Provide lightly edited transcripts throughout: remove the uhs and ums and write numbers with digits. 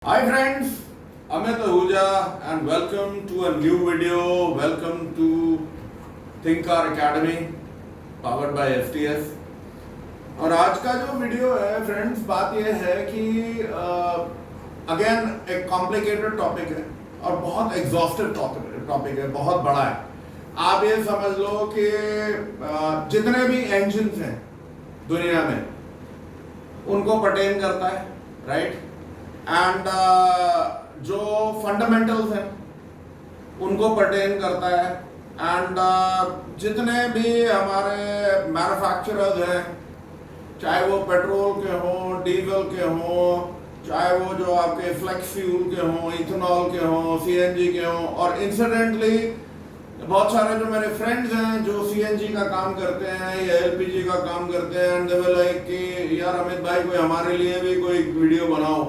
Hi friends, Amit Ahuja and welcome to a new video. Welcome to ThinkCar Academy powered by STS. और आज का जो video है friends, बात ये है कि अगेन एक कॉम्प्लिकेटेड टॉपिक है और बहुत एग्जॉस्टिव टॉपिक है, बहुत बड़ा है। आप ये समझ लो कि जितने भी इंजन्स हैं दुनिया में उनको पर्टेन करता है, राइट? एंड जो फंडामेंटल्स हैं उनको पर्टेन करता है। एंड जितने भी हमारे मैन्युफैक्चरर्स हैं, चाहे वो पेट्रोल के हों, डीजल के हों, चाहे वो जो आपके फ्लेक्स फ्यूल के हों, इथेनॉल के हों, सीएनजी के हों, और इंसिडेंटली बहुत सारे जो मेरे फ्रेंड्स हैं जो सीएनजी का काम करते हैं या एलपीजी का काम करते हैं, एंड दे वर लाइक कि यार अमित भाई कोई हमारे लिए भी कोई वीडियो बनाओ।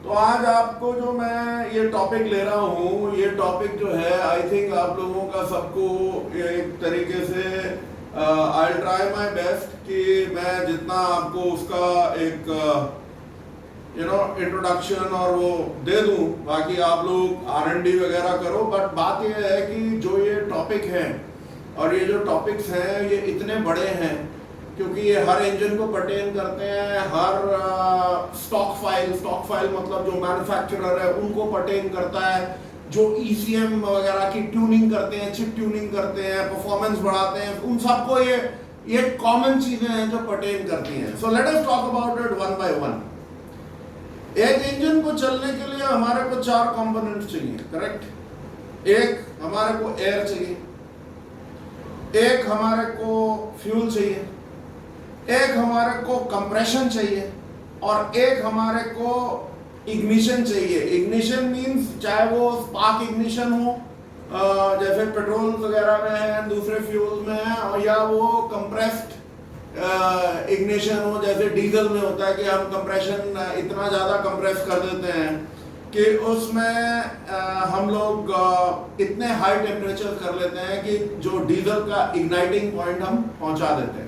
तो आज आपको जो मैं ये टॉपिक ले रहा हूँ, ये टॉपिक जो है आई थिंक आप लोगों का सबको एक तरीके से आई ट्राई माई बेस्ट कि मैं जितना आपको उसका एक इंट्रोडक्शन और वो दे दूँ। बाकी आप लोग R&D वगैरह करो, बट बात ये है कि जो ये टॉपिक है और ये जो टॉपिक्स हैं ये इतने बड़े हैं क्योंकि ये हर इंजन को पर्टेन करते हैं, हर स्टॉक फाइल मतलब जो मैन्युफैक्चरर है उनको पर्टेन करता है, जो ECM वगैरह की ट्यूनिंग करते हैं, चिप ट्यूनिंग करते हैं, परफॉर्मेंस बढ़ाते हैं, उन सबको ये कॉमन चीजें हैं जो पर्टेन करती हैं। सो let us talk about it one by one. एक इंजन को चलने के लिए हमारे को 4 कंपोनेंट्स चाहिए, करेक्ट? एक हमारे को एयर चाहिए, एक हमारे को फ्यूल चाहिए, एक हमारे को कंप्रेशन चाहिए और एक हमारे को इग्निशन चाहिए। इग्निशन मींस चाहे वो स्पार्क इग्निशन हो जैसे पेट्रोल वगैरह में है, दूसरे फ्यूल में है, और या वो कंप्रेस्ड इग्निशन हो जैसे डीजल में होता है कि हम कंप्रेशन इतना ज़्यादा कंप्रेस कर देते हैं कि उसमें हम लोग इतने हाई टेम्परेचर कर लेते हैं कि जो डीजल का इग्नाइटिंग पॉइंट हम पहुंचा देते हैं।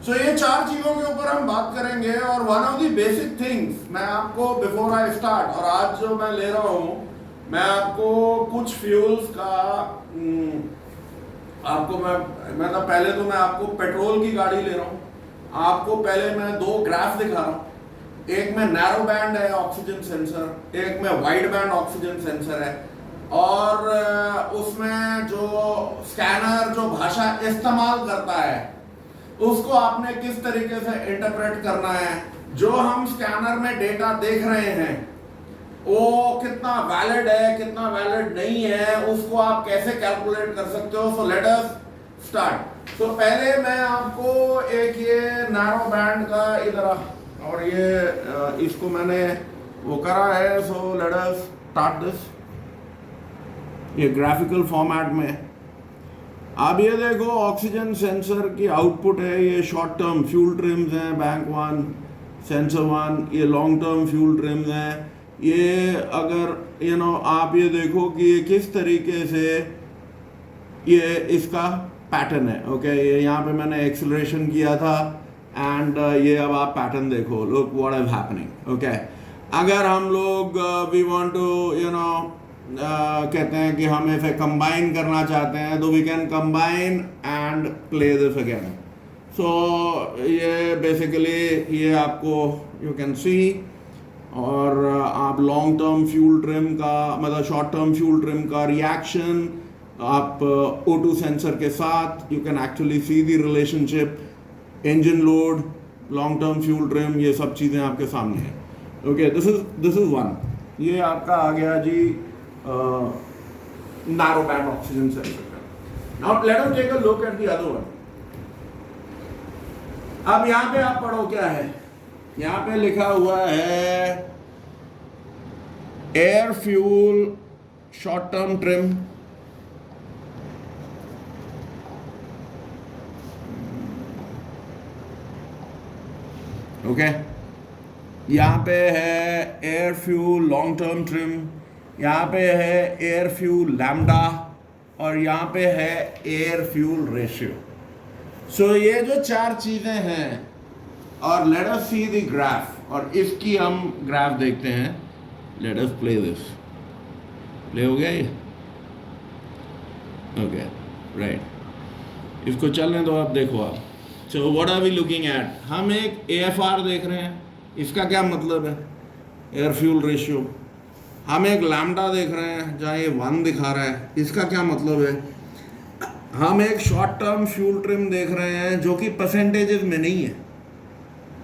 सो ये 4 चीज़ों के ऊपर हम बात करेंगे। और one of the basic things मैं आपको बिफोर आई स्टार्ट, और आज जो मैं ले रहा हूँ, मैं आपको कुछ फ्यूल्स का आपको मैं तो पहले तो मैं आपको पेट्रोल की गाड़ी ले रहा हूँ। आपको पहले मैं 2 ग्राफ दिखा रहा हूँ। एक में नैरो बैंड है ऑक्सीजन सेंसर, एक में वाइड बैंड ऑक्सीजन सेंसर है, और उसमें जो स्कैनर जो भाषा इस्तेमाल करता है उसको आपने किस तरीके से इंटरप्रेट करना है। जो हम स्कैनर में डेटा देख रहे हैं वो कितना वैलिड है, कितना वैलिड नहीं है, उसको आप कैसे कैलकुलेट कर सकते हो। सो लेट अस स्टार्ट। तो पहले मैं आपको एक ये नैरो बैंड का इधर, और ये इसको मैंने वो करा है। सो लेट अस स्टार्ट दिस, ये ग्राफिकल फॉर्मेट में। अब ये देखो ऑक्सीजन सेंसर की आउटपुट है, ये शॉर्ट टर्म फ्यूल ट्रिम्स हैं, बैंक 1 सेंसर 1, ये लॉन्ग टर्म फ्यूल ट्रिम्स हैं। ये अगर आप ये देखो कि ये किस तरीके से ये इसका पैटर्न है। ओके, ये यहाँ पे मैंने एक्सेलरेशन किया था एंड ये अब आप पैटर्न देखो, look what is happening. Okay, अगर हम लोग वी वांट टू कहते हैं कि हम इसे कंबाइन करना चाहते हैं तो we can combine and play this again. So ये बेसिकली ये आपको यू कैन सी, और आप लॉन्ग टर्म फ्यूल ट्रिम का मतलब शॉर्ट टर्म फ्यूल ट्रिम का रिएक्शन आप O2 सेंसर के साथ you can actually see the relationship, engine load, long term fuel trim, ये सब चीज़ें आपके सामने हैं। Okay, this is one. ये आपका आ गया जी narrow band oxygen sensor. Now let us take a look at the other one. अब यहाँ पे आप पढ़ो क्या है, यहाँ पे लिखा हुआ है air fuel short term trim. Okay, यहाँ पे है air fuel long term trim, यहाँ पे है एयर फ्यूल लैम्डा, और यहाँ पे है एयर फ्यूल रेशियो। सो ये जो 4 चीज़ें हैं, और let us see the graph, और इसकी हम ग्राफ देखते हैं। Let us play this. Play हो गया ये? ओके, राइट, इसको चलने दो। आप देखो आप, so what are we looking at? हम एक AFR देख रहे हैं, इसका क्या मतलब है? Air fuel ratio. हम एक लैम्डा देख रहे हैं जहाँ ये 1 दिखा रहा है, इसका क्या मतलब है? हम एक शॉर्ट टर्म फ्यूल ट्रिम देख रहे हैं जो कि परसेंटेजेस में नहीं है,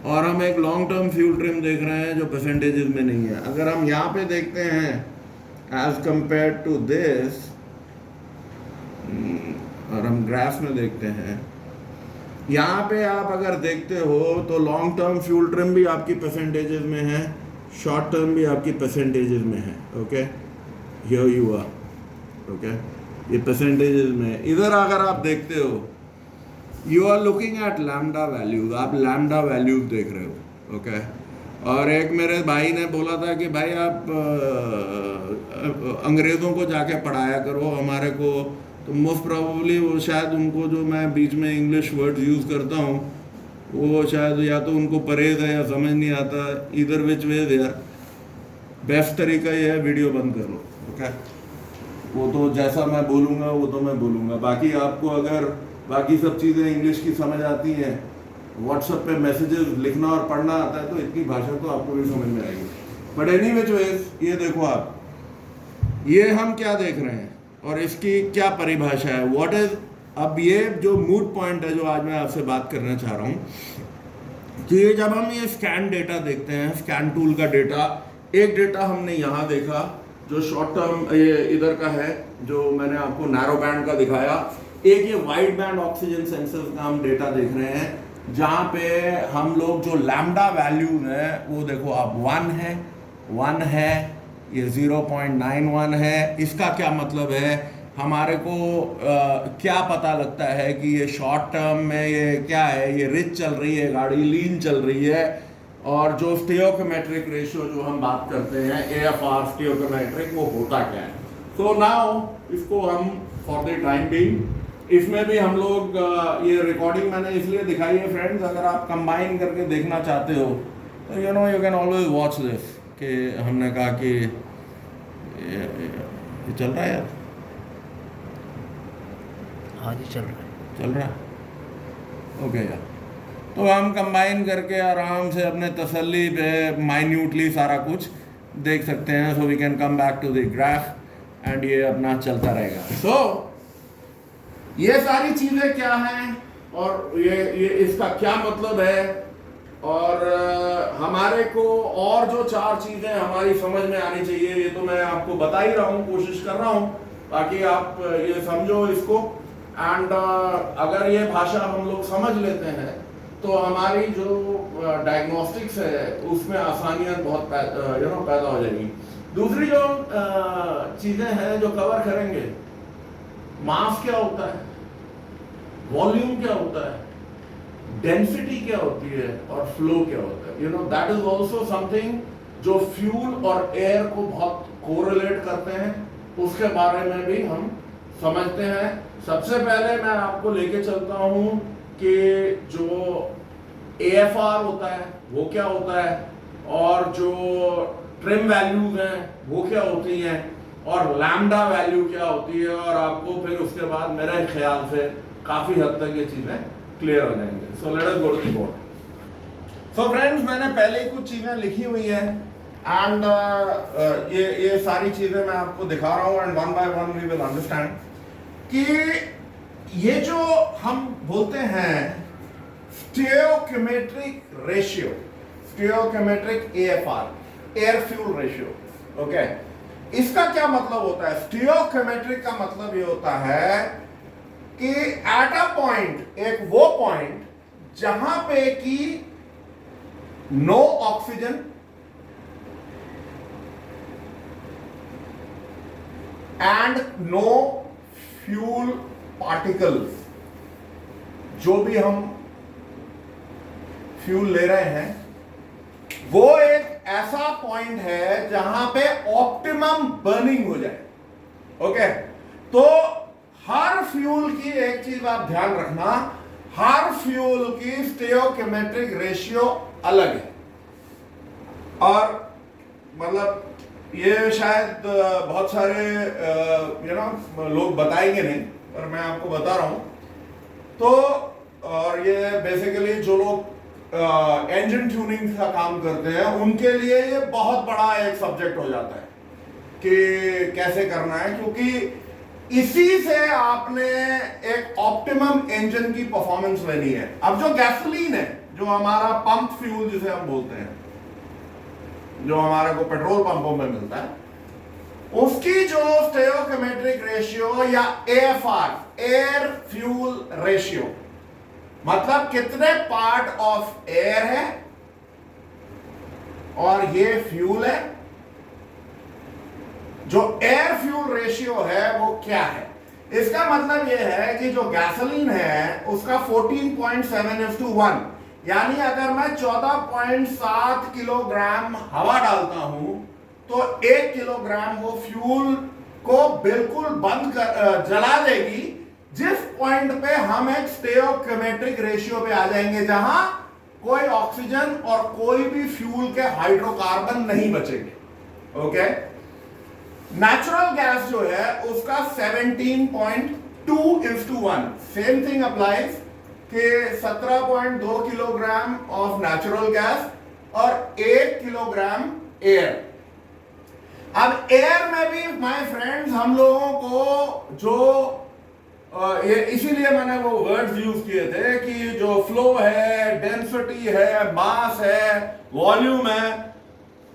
और हम एक लॉन्ग टर्म फ्यूल ट्रिम देख रहे हैं जो परसेंटेजेस में नहीं है। अगर हम यहाँ पे देखते हैं एज कंपेयर टू दिस, और हम ग्राफ में देखते हैं, यहाँ पे आप अगर देखते हो तो लॉन्ग टर्म फ्यूल ट्रिम भी आपकी परसेंटेजेस में है, शॉर्ट टर्म भी आपकी परसेंटेजेस में है। Okay, here you are, okay, ये परसेंटेजेस में। इधर अगर आप देखते हो, you are looking at lambda values, आप लैम्डा वैल्यूज देख रहे हो। ओके, और एक मेरे भाई ने बोला था कि भाई आप अंग्रेज़ों को जाके पढ़ाया करो हमारे को, तो मोस्ट प्रोबेबली वो शायद उनको, जो मैं बीच में इंग्लिश वर्ड यूज़ करता हूँ, वो शायद या तो उनको परहेज है या समझ नहीं आता। इधर विच वे यार, बेस्ट तरीका ये है वीडियो बंद कर लो। ओके, वो तो जैसा मैं बोलूँगा वो तो मैं बोलूँगा, बाकी आपको अगर बाकी सब चीज़ें इंग्लिश की समझ आती हैं, व्हाट्सएप पे मैसेजेस लिखना और पढ़ना आता है, तो इतनी भाषा तो आपको भी समझ में आएगी। बट एनीवेज, ये देखो आप, ये हम क्या देख रहे हैं और इसकी क्या परिभाषा है, व्हाट इज। अब ये जो मूड पॉइंट है जो आज मैं आपसे बात करना चाह रहा हूँ कि जब हम ये स्कैन डेटा देखते हैं, स्कैन टूल का डेटा, एक डेटा हमने यहाँ देखा जो शॉर्ट टर्म ये इधर का है, जो मैंने आपको नैरो बैंड का दिखाया। एक ये वाइड बैंड ऑक्सीजन सेंसर्स का हम डेटा देख रहे हैं, जहाँ पे हम लोग जो लैम्डा वैल्यू है वो देखो आप 1 है, ये 0.91 है। इसका क्या मतलब है? हमारे को क्या पता लगता है कि ये शॉर्ट टर्म में ये क्या है, ये रिच चल रही है गाड़ी, लीन चल रही है। और जो स्टियोकोमेट्रिक रेशियो जो हम बात करते हैं, AFR स्टियोकोमेट्रिक, वो होता क्या है? सो नाउ इसको हम फॉर द टाइम बीइंग, इसमें भी हम लोग ये रिकॉर्डिंग मैंने इसलिए दिखाई है फ्रेंड्स, अगर आप कंबाइन करके देखना चाहते हो तो you can always watch this. कि हमने कहा कि ये चल रहा है यार, हाँ जी चल रहा है। ओके यार, तो हम कंबाइन करके आराम से अपने तसल्ली पे माइन्यूटली सारा कुछ देख सकते हैं। So we can come back to the graph and ये अपना चलता रहेगा। सो ये सारी चीजें क्या हैं और ये इसका क्या मतलब है, और हमारे को और जो 4 चीजें हमारी समझ में आनी चाहिए, ये तो मैं आपको बता ही रहा हूँ, कोशिश कर रहा हूँ ताकि आप ये समझो इसको। एंड अगर ये भाषा हम लोग समझ लेते हैं तो हमारी जो डायग्नोस्टिक्स है उसमें आसानियां बहुत पैदा हो जाएगी। दूसरी जो चीजें हैं जो कवर करेंगे, मास क्या होता है, वॉल्यूम क्या होता है, डेंसिटी क्या होती है और फ्लो क्या होता है। दैट इज ऑल्सो समथिंग जो फ्यूल और एयर को बहुत कोरिलेट करते हैं, उसके बारे में भी हम समझते हैं। सबसे पहले मैं आपको लेके चलता हूं कि जो AFR होता है वो क्या होता है, और जो ट्रिम वैल्यूज हैं वो क्या होती हैं, और लैम्डा वैल्यू क्या होती है, और आपको फिर उसके बाद मेरे ख्याल से काफी हद तक ये चीजें क्लियर हो जाएंगे। So let us go to the board. So friends, मैंने पहले ही कुछ चीजें लिखी हुई हैं एंड ये सारी चीजें मैं आपको दिखा रहा हूं and one by one we will understand कि ये जो हम बोलते हैं stoichiometric ratio, stoichiometric AFR, air fuel ratio, okay, इसका क्या मतलब होता है? स्टियोकोमेट्रिक का मतलब ये होता है कि एट अ पॉइंट, एक वो पॉइंट जहां पे कि no oxygen and no fuel particles, जो भी हम फ्यूल ले रहे हैं, वो एक ऐसा पॉइंट है जहां पे ऑप्टिमम बर्निंग हो जाए। ओके, तो हर फ्यूल की एक चीज आप ध्यान रखना, हर फ्यूल की स्टियोकोमेट्रिक रेशियो अलग है। और मतलब ये शायद बहुत सारे लोग बताएंगे नहीं, पर मैं आपको बता रहा हूं। तो और ये बेसिकली जो लोग इंजन ट्यूनिंग का काम करते हैं उनके लिए ये बहुत बड़ा एक सब्जेक्ट हो जाता है कि कैसे करना है, क्योंकि इसी से आपने एक ऑप्टिमम इंजन की परफॉर्मेंस लेनी है। अब जो गैसोलीन है, जो हमारा पंप फ्यूल जिसे हम बोलते हैं, जो हमारे को पेट्रोल पंपों में मिलता है, उसकी जो स्टोइकोमेट्रिक रेशियो या एएफआर, एयर फ्यूल रेशियो, मतलब कितने पार्ट ऑफ एयर है और ये फ्यूल है, जो एयर फ्यूल रेशियो है वो क्या है। इसका मतलब यह है कि जो गैसोलीन है उसका 14.7:1, यानी अगर मैं 14.7 किलोग्राम हवा डालता हूं तो 1 किलोग्राम वो फ्यूल को बिल्कुल बंद कर जला देगी, जिस पॉइंट पे हम एक स्टोइकोमेट्रिक रेशियो पे आ जाएंगे जहां कोई ऑक्सीजन और कोई भी फ्यूल के हाइड्रोकार्बन नहीं बचेंगे। ओके, नेचुरल गैस जो है उसका 17.2:1, सेम थिंग अप्लाइज कि 17.2 किलोग्राम ऑफ नेचुरल गैस और 1 किलोग्राम एयर। अब एयर में भी माय फ्रेंड्स हम लोगों को जो ये इसीलिए मैंने वो वर्ड्स यूज किए थे कि जो फ्लो है, डेंसिटी है, मास है, वॉल्यूम है,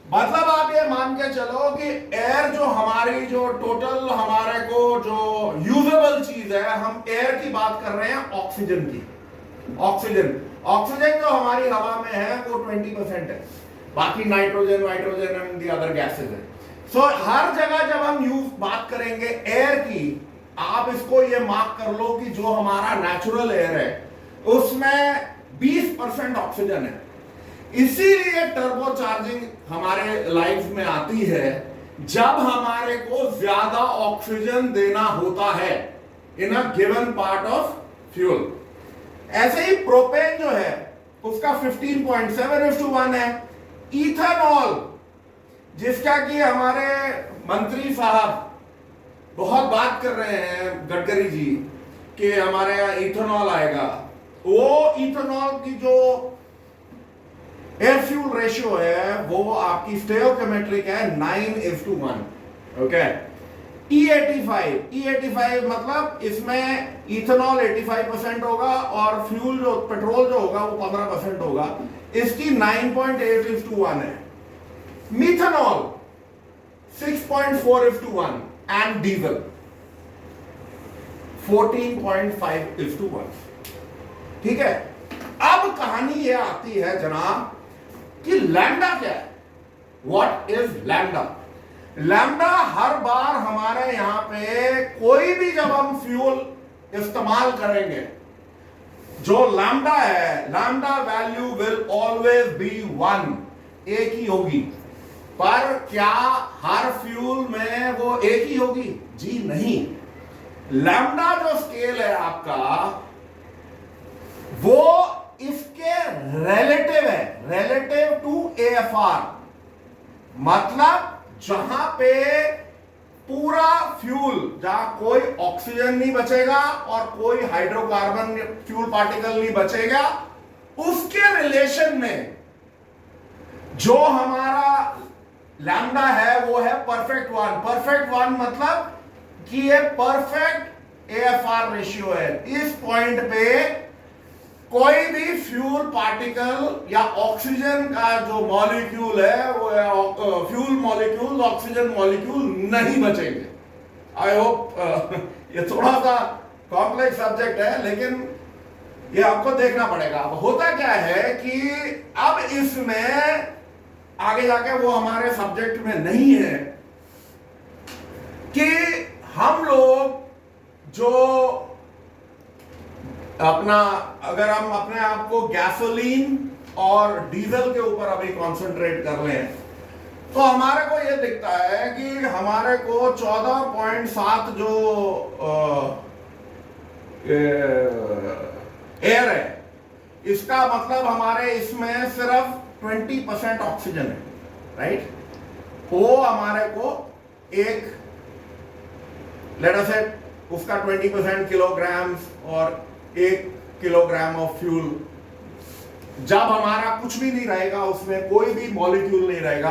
मतलब आप ये मान के चलो कि एयर जो हमारी जो टोटल हमारे को जो यूजेबल चीज है, हम एयर की बात कर रहे हैं ऑक्सीजन की। ऑक्सीजन जो हमारी हवा में है वो 20% है, बाकी nitrogen and the other gases है। सो हर जगह जब हम बात करेंगे एयर की, आप इसको ये मार्क कर लो कि जो हमारा नेचुरल एयर है उसमें 20% ऑक्सीजन है। इसीलिए टर्बो चार्जिंग हमारे लाइफ में आती है जब हमारे को ज्यादा ऑक्सीजन देना होता है in a given part of fuel. ऐसे ही प्रोपेन जो है उसका 15.7:1 है। इथेनॉल, जिसका कि हमारे मंत्री साहब बहुत बात कर रहे हैं, गडकरी जी, कि हमारे यहां इथेनॉल आएगा, वो इथेनॉल की जो एयर फ्यूल रेशियो है वो आपकी स्टोइकोमेट्रिक है 9:1। ओके, E85 मतलब इसमें इथेनॉल 85% होगा और फ्यूल जो पेट्रोल जो होगा वो 15% होगा, इसकी 9.8:1 है। Methanol 6.4:1 and diesel 14.5:1। ठीक है, अब कहानी ये आती है जनाब कि लैम्डा क्या है। What is lambda? लैम्डा हर बार हमारे यहां पे कोई भी जब हम फ्यूल इस्तेमाल करेंगे, जो लैम्डा है, lambda value will always be 1, एक ही होगी। पर क्या हर फ्यूल में वो एक ही होगी? जी नहीं। लैम्डा जो स्केल है आपका वो इसके रिलेटिव है, रिलेटिव टू एएफआर, मतलब जहां पे पूरा फ्यूल, जहां कोई ऑक्सीजन नहीं बचेगा और कोई हाइड्रोकार्बन फ्यूल पार्टिकल नहीं बचेगा, उसके रिलेशन में जो हमारा लैम्डा है वो है परफेक्ट 1। परफेक्ट 1 मतलब कि ये परफेक्ट एएफआर रेशियो है। इस पॉइंट पे कोई भी फ्यूल पार्टिकल या ऑक्सीजन का जो मॉलिक्यूल है वो फ्यूल मॉलिक्यूल, ऑक्सीजन मॉलिक्यूल नहीं बचेंगे। आई होप ये थोड़ा सा कॉम्प्लेक्स सब्जेक्ट है, लेकिन ये आपको देखना पड़ेगा। अब होता क्या है कि अब इसमें आगे जाके वो हमारे सब्जेक्ट में नहीं है कि हम लोग जो अपना, अगर हम अपने आप को गैसोलीन और डीजल के ऊपर अभी कंसंट्रेट कर लें तो हमारे को यह दिखता है कि हमारे को 14.7 जो एयर है, इसका मतलब हमारे इसमें सिर्फ 20% ऑक्सीजन है, राइट? वो हमारे को एक लेट अस से उसका 20% किलोग्राम्स और 1 किलोग्राम ऑफ फ्यूल, जब हमारा कुछ भी नहीं रहेगा, उसमें कोई भी मॉलिक्यूल नहीं रहेगा,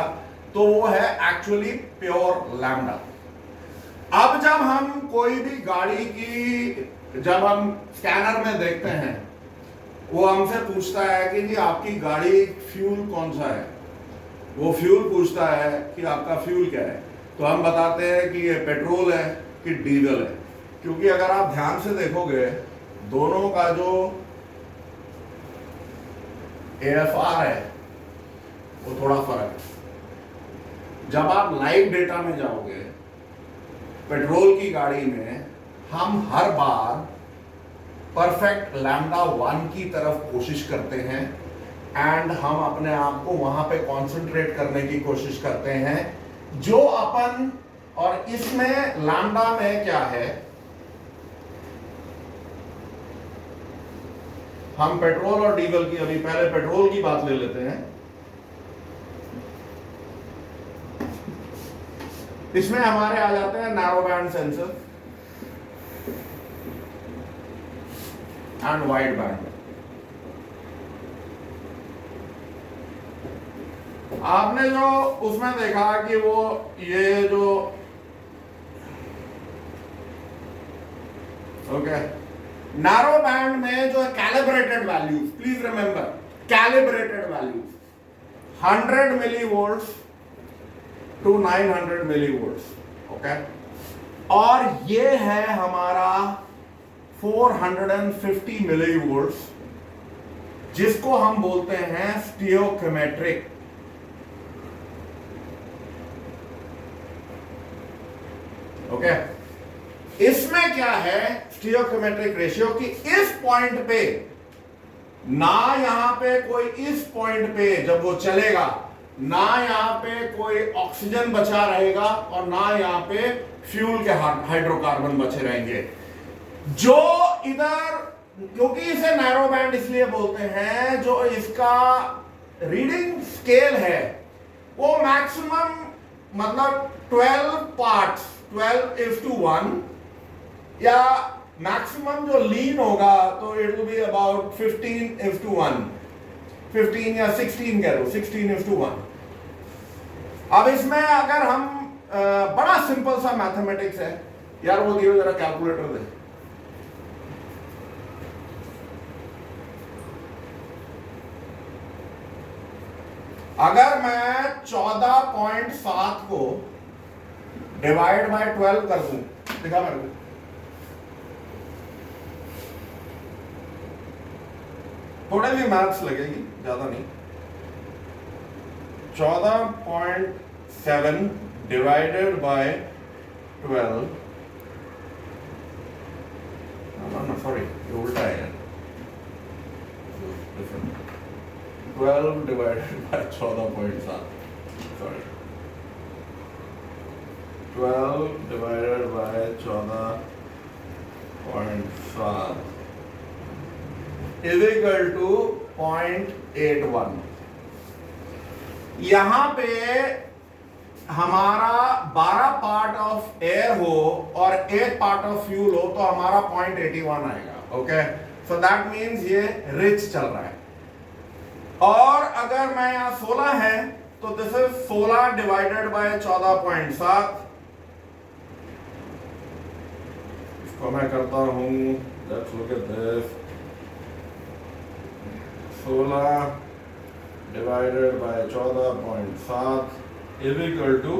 तो वो है एक्चुअली प्योर लैम्डा। अब जब हम कोई भी गाड़ी की, जब हम स्कैनर में देखते हैं, वो हमसे पूछता है कि जी आपकी गाड़ी फ्यूल कौन सा है, वो फ्यूल पूछता है कि आपका फ्यूल क्या है, तो हम बताते हैं कि ये पेट्रोल है कि डीजल है। क्योंकि अगर आप ध्यान से देखोगे दोनों का जो AFR है वो थोड़ा फर्क है। जब आप लाइव डेटा में जाओगे पेट्रोल की गाड़ी में, हम हर बार परफेक्ट लैम्डा 1 की तरफ कोशिश करते हैं एंड हम अपने आप को वहां पे कंसंट्रेट करने की कोशिश करते हैं जो अपन, और इसमें लैम्डा में क्या है, हम पेट्रोल और डीजल की, अभी पहले पेट्रोल की बात ले लेते हैं। इसमें हमारे आ जाते हैं narrow band sensor and wide band. आपने जो उसमें देखा कि वो ये जो ओके नैरो बैंड में जो calibrated values, please remember calibrated values 100 millivolts to 900 millivolts, okay, और ये है हमारा 450 मिलीवोल्ट्स, जिसको हम बोलते हैं स्टीरियोकेमेट्रिक। ओके, इसमें क्या है स्टीरियोकेमेट्रिक रेशियो की, इस पॉइंट पे ना, यहां पे कोई, इस पॉइंट पे जब वो चलेगा ना यहां पे कोई ऑक्सीजन बचा रहेगा और ना यहां पे फ्यूल के हाइड्रोकार्बन बचे रहेंगे। जो इधर, क्योंकि इसे नैरो बैंड इसलिए बोलते हैं, जो इसका रीडिंग स्केल है वो मैक्सिमम मतलब 12 पार्ट्स 12:1, या मैक्सिमम जो लीन होगा तो इट विल बी अबाउट 15:1, 15 या 16 कह लो, 16:1। अब इसमें अगर हम बड़ा सिंपल सा मैथमेटिक्स है यार, वो दियो जरा कैलकुलेटर दे। अगर मैं 14.7 को डिवाइड बाय 12 कर दूं, दिखा मेरे को, थोड़े भी मैथ्स लगेगी, ज्यादा नहीं। 14.7 डिवाइडेड बाय 12, सॉरी ये उल्टा है, 12 divided by 14.7, sorry 12 divided by 14.7 is equal to 0.81। यहां पे हमारा 12 पार्ट ऑफ एयर हो और 1 पार्ट ऑफ फ्यूल हो तो हमारा 0.81 आएगा। ओके, सो दैट मीन्स ये रिच चल रहा है। और अगर मैं यहां 16 है तो दिस इज 16 डिवाइडेड बाय 14.7, इसको मैं करता हूं, let's look at this, 16 divided by 14.7 is equal to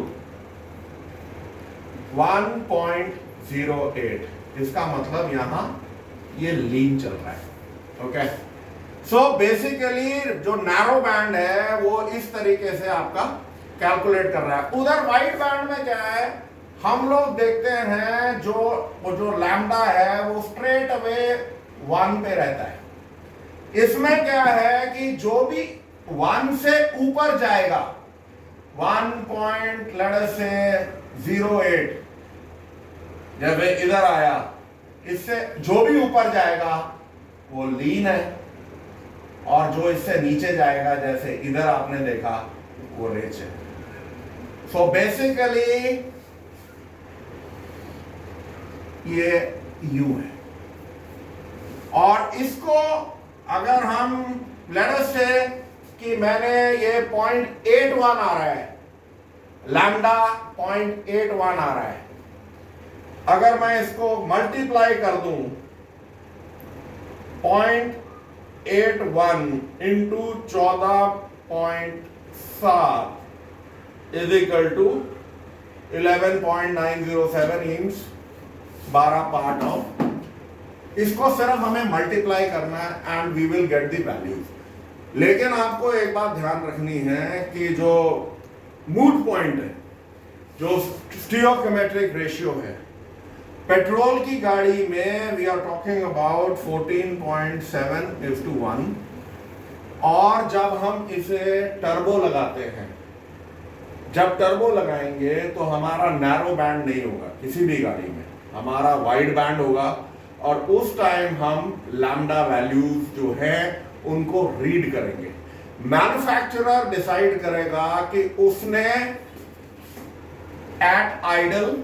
1.08। इसका मतलब यहां ये लीन चल रहा है। ओके, सो बेसिकली जो नैरो बैंड है वो इस तरीके से आपका कैलकुलेट कर रहा है। उधर वाइड बैंड में क्या है, हम लोग देखते हैं जो लैम्डा है वो स्ट्रेट अवे 1 पे रहता है। इसमें क्या है कि जो भी 1 से ऊपर जाएगा, 1.08 जब इधर आया, इससे जो भी ऊपर जाएगा वो लीन है, और जो इससे नीचे जाएगा जैसे इधर आपने देखा वो रिच है। सो बेसिकली ये U है, और इसको अगर हम लेट अस से कि मैंने ये 0.81 आ रहा है, लैम्डा 0.81 आ रहा है, अगर मैं इसको मल्टीप्लाई कर दूं 0.81 into 14.7 is equal to 11.907 inch 12 part of. इसको सिर्फ हमें मल्टीप्लाई करना है and we will get the values. लेकिन आपको एक बात ध्यान रखनी है कि जो मूड पॉइंट है, जो स्टीरियोकेमेट्रिक रेशियो है, पेट्रोल की गाड़ी में वी आर टॉकिंग अबाउट 14.7:1, और जब हम इसे टर्बो लगाते हैं, जब टर्बो लगाएंगे तो हमारा नैरो बैंड नहीं होगा किसी भी गाड़ी में, हमारा वाइड बैंड होगा, और उस टाइम हम लैम्डा वैल्यूज जो है उनको रीड करेंगे। मैन्युफैक्चरर डिसाइड करेगा कि उसने एट आइडल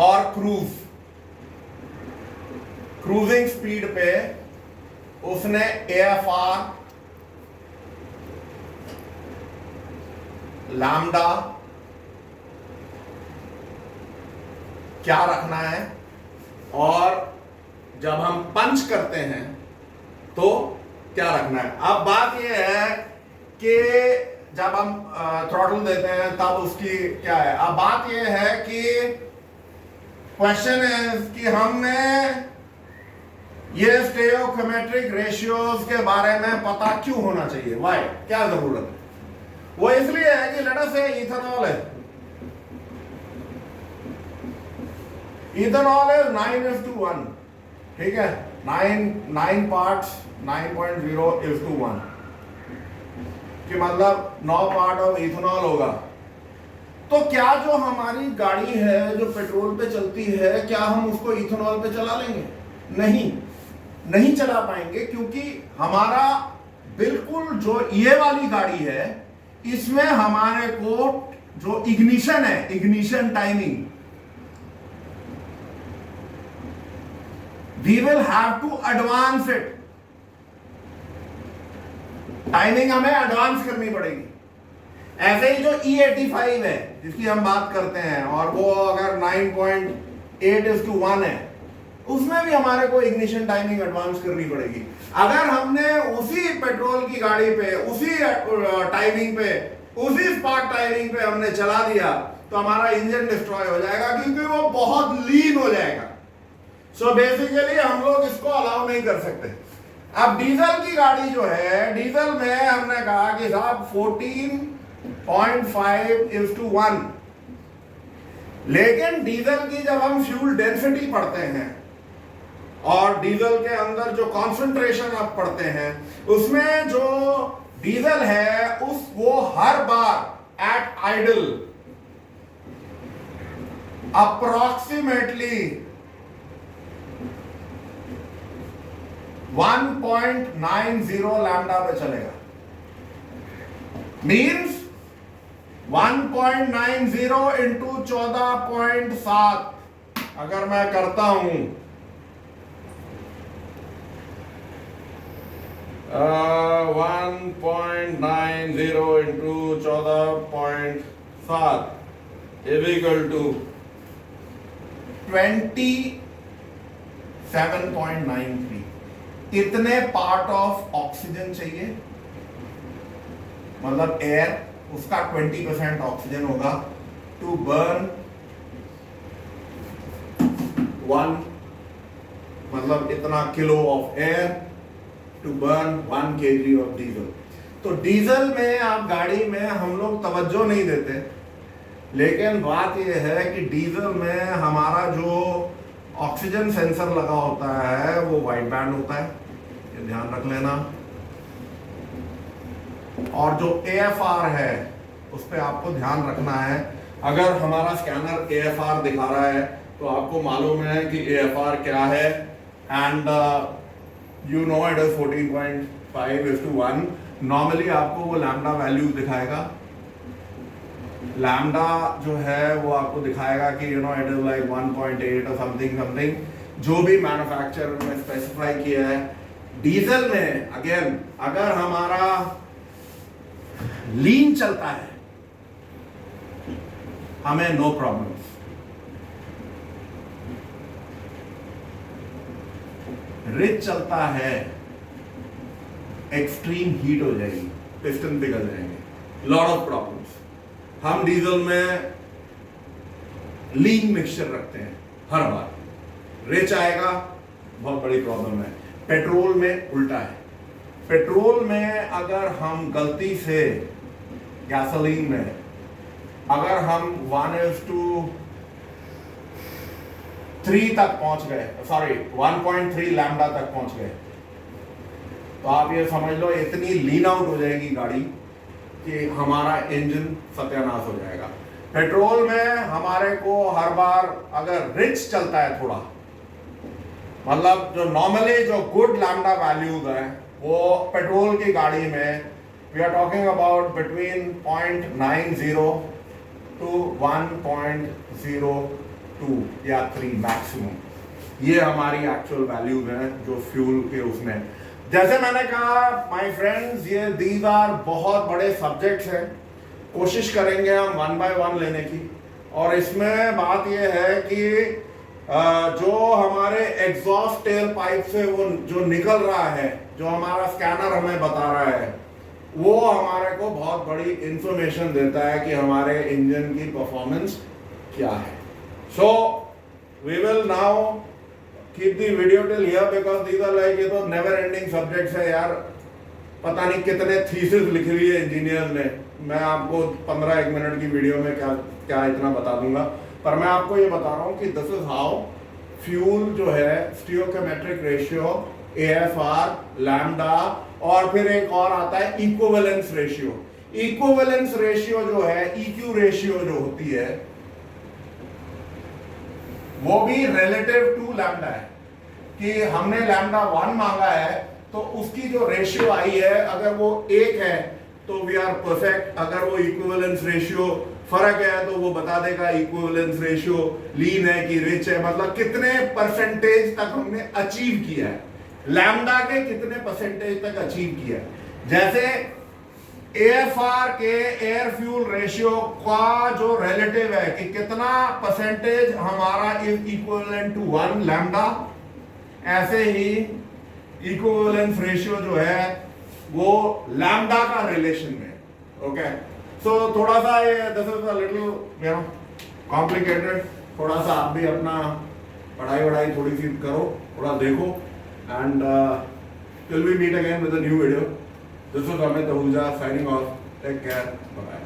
और क्रूजिंग स्पीड पे उसने AFR, लैम्डा क्या रखना है, और जब हम पंच करते हैं तो क्या रखना है। अब बात यह है कि जब हम थ्रॉटल देते हैं तब उसकी क्या है। अब बात यह है कि क्वेश्चन है कि हमने ये स्टीरियोकेमेट्रिक रेशियोज के बारे में पता क्यों होना चाहिए, वाई, क्या जरूरत है। वो इसलिए है कि लेट अस से इथेनॉल है, इथेनॉल इज 9:1, ठीक है, 9 पार्ट्स 9.0:1 कि मतलब 9 पार्ट ऑफ इथेनॉल होगा। तो क्या जो हमारी गाड़ी है जो पेट्रोल पे चलती है, क्या हम उसको इथेनॉल पे चला लेंगे? नहीं चला पाएंगे, क्योंकि हमारा बिल्कुल जो ये वाली गाड़ी है इसमें हमारे को जो इग्निशन है, ignition timing, we will have to advance it, timing हमें एडवांस करनी पड़ेगी। ऐसे ही जो E85 है जिसकी हम बात करते हैं, और वो अगर 9.8:1 है, उसमें भी हमारे को इग्निशन टाइमिंग एडवांस करनी पड़ेगी। अगर हमने उसी पेट्रोल की गाड़ी पे उसी टाइमिंग पे, उसी स्पार्क टाइमिंग पे हमने चला दिया तो हमारा इंजन डिस्ट्रॉय हो जाएगा, क्योंकि वो बहुत लीन हो जाएगा। सो बेसिकली हम लोग इसको अलाउ नहीं कर सकते। अब डीजल की गाड़ी जो है, डीजल में हमने कहा कि साहब 14.5:1, लेकिन डीजल की जब हम फ्यूल डेंसिटी पढ़ते हैं और डीजल के अंदर जो कॉन्सेंट्रेशन आप पढ़ते हैं, उसमें जो डीजल है वो हर बार एट आइडल अप्रोक्सीमेटली 1.90 लैम्डा पे चलेगा। मीन्स 1.90 इंटू 14.7 अगर मैं करता हूं 1.90 इंटू 14.7 इज इक्वल टू 27.93। इतने पार्ट ऑफ ऑक्सीजन चाहिए, मतलब एयर, उसका 20% ऑक्सीजन होगा टू बर्न 1, मतलब इतना kilo of air to burn 1 kg of diesel. तो डीजल में आप गाड़ी में हम लोग तवज्जो नहीं देते, लेकिन बात यह है कि डीजल में हमारा जो ऑक्सीजन सेंसर लगा होता है वो वाइड बैंड होता है, ये ध्यान रख लेना। और जो AFR है उस पर आपको ध्यान रखना है। अगर हमारा स्कैनर AFR दिखा रहा है तो आपको मालूम है कि AFR क्या है, and you know it is 14.5:1। Normally आपको वो लैम्डा वैल्यू दिखाएगा। लैम्डा जो है वो आपको दिखाएगा कि you know it is like 1.8 और समथिंग समथिंग, जो भी मैन्युफैक्चरर ने स्पेसिफाई किया है। डीजल में अगेन अगर हमारा लीन चलता है हमें नो प्रॉब्लम्स। रिच चलता है एक्सट्रीम हीट हो जाएगी, पिस्टन पिघल जाएंगे, लॉट ऑफ प्रॉब्लम्स। हम डीजल में लीन मिक्सचर रखते हैं हर बार, रिच आएगा बहुत बड़ी प्रॉब्लम है। पेट्रोल में उल्टा है। पेट्रोल में अगर हम गलती से गैसोलीन में अगर हम 1:3 तक पहुंच गए, सॉरी 1.3 लैम्डा तक पहुंच गए, तो आप ये समझ लो इतनी लीन आउट हो जाएगी गाड़ी कि हमारा इंजन सत्यानाश हो जाएगा। पेट्रोल में हमारे को हर बार अगर रिच चलता है थोड़ा, मतलब जो नॉर्मली जो गुड लैम्डा वैल्यूज है वो पेट्रोल की गाड़ी में we are talking about between 0.90 to 1.02 या 3 मैक्सिमम। ये हमारी एक्चुअल वैल्यूज हैं जो फ्यूल के उसमें। जैसे मैंने कहा माय फ्रेंड्स, ये दीज आर बहुत बड़े सब्जेक्ट्स हैं, कोशिश करेंगे हम 1 by 1 लेने की। और इसमें बात ये है कि जो हमारे एग्जॉस्ट टेल पाइप से वो जो निकल रहा है, जो हमारा स्कैनर हमें बता रहा है, वो हमारे को बहुत बड़ी इंफॉर्मेशन देता है कि हमारे इंजन की परफॉर्मेंस क्या है। So we will now keep the video till here because these are like, ये तो नेवर एंडिंग सब्जेक्ट्स है यार। पता नहीं कितने थीसिस लिख ली है इंजीनियर्स ने। मैं आपको 15-1 मिनट की वीडियो में क्या इतना बता दूंगा, पर मैं आपको ये बता रहा हूँ कि दिस इज हाउ फ्यूल जो है स्टीरियोकेमेट्रिक रेशियो, AFR, लैम्डा, और फिर एक और आता है इक्विवेलेंस रेशियो। इक्विवेलेंस रेशियो जो है, EQ रेशियो जो होती है, वो भी रिलेटिव टू लैम्डा है कि हमने लैम्डा 1 मांगा है तो उसकी जो रेशियो आई है अगर वो 1 है तो वी आर परफेक्ट। अगर वो इक्विवेलेंस रेशियो फर्क है तो वो बता देगा इक्विवेलेंस रेशियो लीन है कि रिच है, मतलब कितने परसेंटेज तक हमने अचीव किया है, लैम्डा के कितने परसेंटेज तक अचीव किया है। जैसे AFR के एयर फ्यूल रेशियो का जो रिलेटिव है कि कितना परसेंटेज हमारा इज इक्विवेलेंट टू 1 लैम्डा, ऐसे ही इक्विवेलेंस रेशियो जो है वो लैम्डा का रिलेशन में। ओके, सो थोड़ा सा ये this is a little you know complicated. थोड़ा सा आप भी अपना पढ़ाई थोड़ी सी करो, थोड़ा देखो, and till we meet again with a new video. This is Amit Ahuja signing off. Take care. Bye.